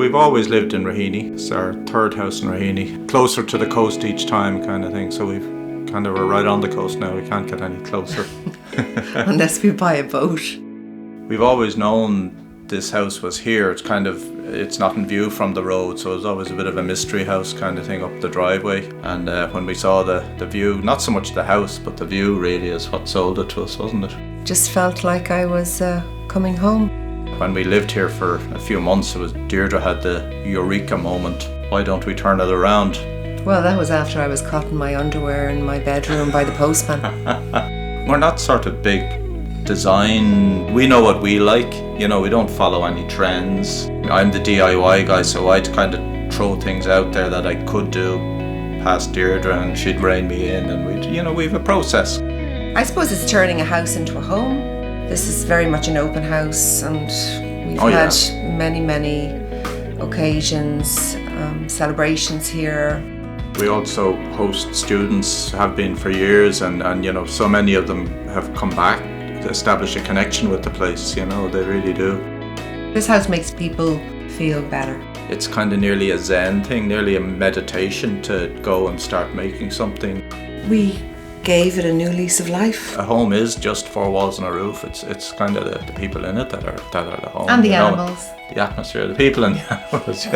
we've always lived in Raheny. It's our third house in Raheny. Closer to the coast each time kind of thing. So we're right on the coast now. We can't get any closer. Unless we buy a boat. We've always known this house was here. It's not in view from the road, so it's always a bit of a mystery house kind of thing up the driveway. And when we saw the view, not so much the house, but the view really is what sold it to us, wasn't it? Just felt like I was coming home. When we lived here for a few months, Deirdre had the eureka moment. Why don't we turn it around? Well, that was after I was caught in my underwear in my bedroom by the postman. We're not sort of big design. We know what we like. We don't follow any trends. I'm the DIY guy, so I'd kind of throw things out there that I could do past Deirdre, and she'd rein me in, and we've a process. I suppose it's turning a house into a home. This is very much an open house, and we've had many occasions, celebrations here. We also host students, have been for years, and so many of them have come back to establish a connection with the place. They really do. This house makes people feel better. It's kind of nearly a Zen thing, nearly a meditation to go and start making something. We gave it a new lease of life. A home is just four walls and a roof. It's kind of the people in it that are the home. And the animals. The atmosphere, the people and the animals.